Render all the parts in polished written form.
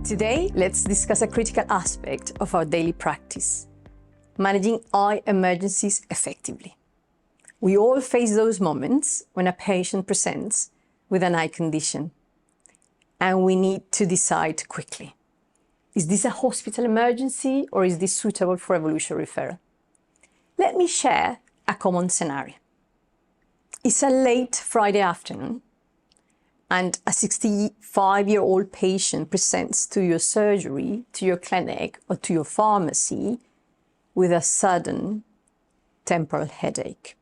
Today, let's discuss a critical aspect of our daily practice: managing eye emergencies effectively. We all face those moments when a patient presents with an eye condition, and we need to decide quickly. Is this a hospital emergency or is this suitable for evolution referral? Let me share a common scenario. It's a late Friday afternoon, and a 65-year-old patient presents to your surgery, to your clinic, or to your pharmacy with a sudden temporal headache,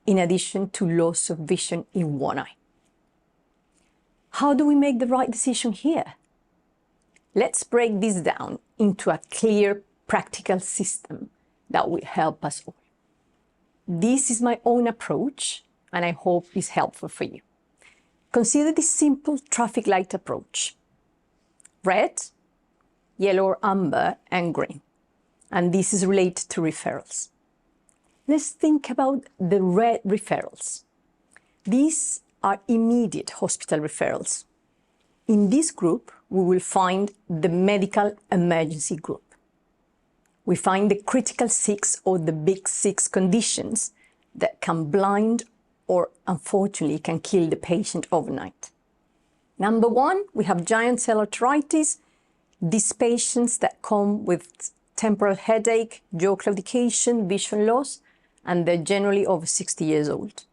in addition to loss of vision in one eye. How do we make the right decision here? Let's break this down into a clear, practical system that will help us all. This is my own approach, and I hope it's helpful for you. Consider this simple traffic light approach: red, yellow or amber, and green. And this is related to referrals. Let's think about the red referrals. These are immediate hospital referrals. In this group, we will find the medical emergency group. We find the critical 6 or the big 6 conditions that can blind or unfortunately can kill the patient overnight. Number 1, we have giant cell arteritis. These patients that come with temporal headache, jaw claudication, vision loss, and they're generally over 60 years old.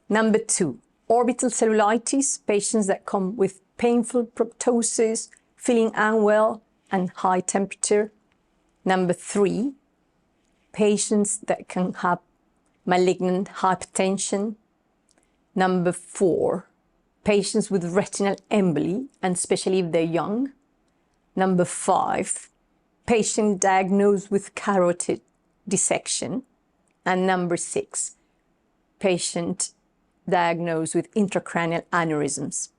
Number 2, orbital cellulitis, patients that come with painful proptosis, feeling unwell, and high temperature. Number 3, patients that can have malignant hypertension. Number 4, patients with retinal emboli, and especially if they're young. Number 5, patient diagnosed with carotid dissection. And number 6, patient diagnosed with intracranial aneurysms.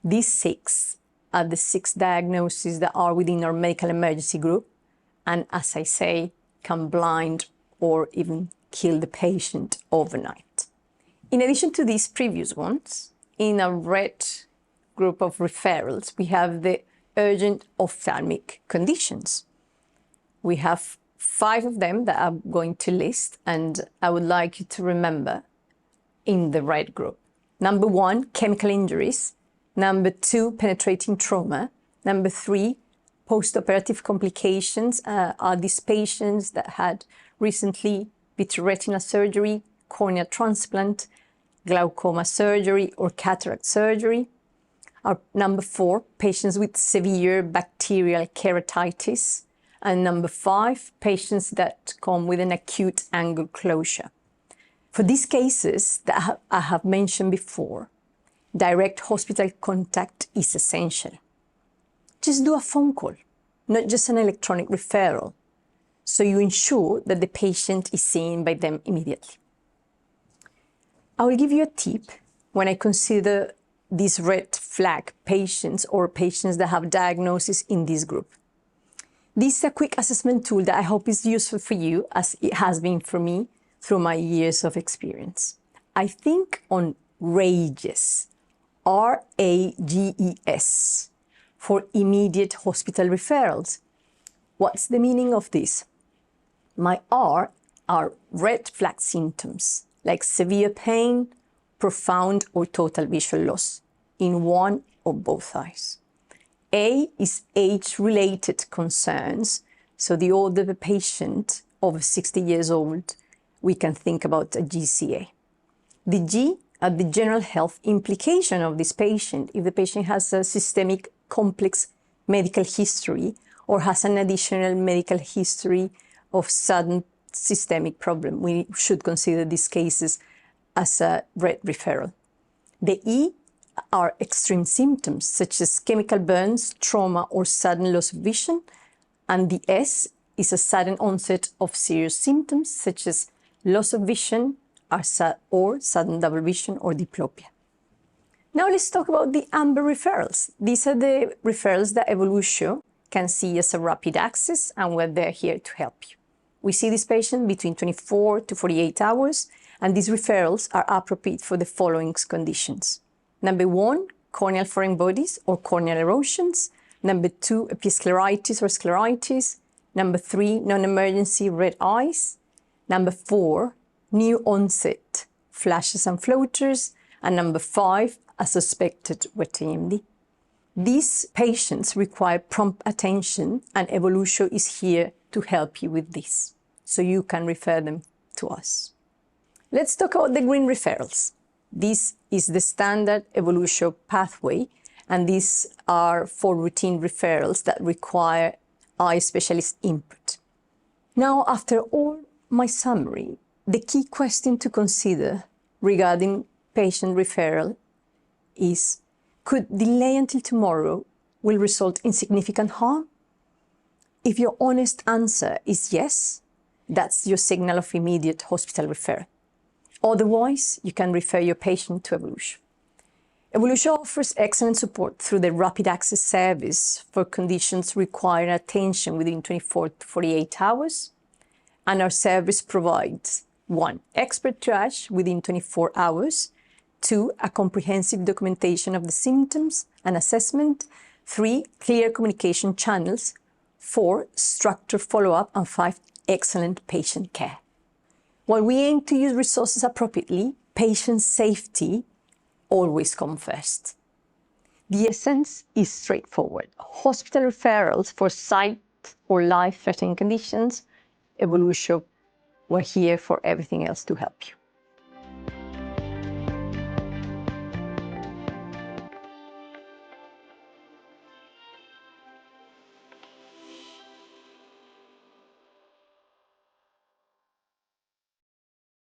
These 6 are the 6 diagnoses that are within our medical emergency group, and as I say, can blind or even kill the patient overnight. In addition to these previous ones, in a red group of referrals, we have the urgent ophthalmic conditions. We have 5 of them that I'm going to list, and I would like you to remember in the red group. Number 1, chemical injuries. Number 2, penetrating trauma. Number 3, postoperative complications are these patients that had recently vitreoretinal surgery, corneal transplant, glaucoma surgery, or cataract surgery. Number 4, patients with severe bacterial keratitis. And number 5, patients that come with an acute angle closure. For these cases that I have mentioned before, direct hospital contact is essential. Just do a phone call, not just an electronic referral, so you ensure that the patient is seen by them immediately. I will give you a tip when I consider these red flag patients or patients that have diagnosis in this group. This is a quick assessment tool that I hope is useful for you, as it has been for me through my years of experience. I think on RAGES, R-A-G-E-S, for immediate hospital referrals. What's the meaning of this? My R are red flag symptoms, like severe pain, profound or total visual loss in one or both eyes. A is age-related concerns, so the older the patient, over 60 years old, we can think about a GCA. The G are the general health implication of this patient. If the patient has a systemic complex medical history or has an additional medical history of sudden systemic problem, we should consider these cases as a red referral. The E are extreme symptoms such as chemical burns, trauma, or sudden loss of vision. And the S is a sudden onset of serious symptoms such as loss of vision or sudden double vision or diplopia. Now let's talk about the amber referrals. These are the referrals that Evolution can see as a rapid access, and we're there here to help you. We see this patient between 24 to 48 hours, and these referrals are appropriate for the following conditions. Number 1, corneal foreign bodies or corneal erosions. Number 2, episcleritis or scleritis. Number 3, non-emergency red eyes. Number 4, new onset flashes and floaters. And number 5, a suspected wet AMD. These patients require prompt attention, and Evolusio is here to help you with this, so you can refer them to us. Let's talk about the green referrals. This is the standard Evolusio pathway, and these are for routine referrals that require eye specialist input. Now, after all my summary, the key question to consider regarding patient referral is, could delay until tomorrow will result in significant harm? If your honest answer is yes, that's your signal of immediate hospital referral. Otherwise, you can refer your patient to Evolusio. Evolusio offers excellent support through the rapid access service for conditions requiring attention within 24 to 48 hours. And our service provides 1, expert triage within 24 hours, 2, a comprehensive documentation of the symptoms and assessment, 3, clear communication channels, 4, structured follow-up, and 5, excellent patient care. While we aim to use resources appropriately, patient safety always comes first. The essence is straightforward. Hospital referrals for sight or life-threatening conditions, Evolusio, we're here for everything else to help you.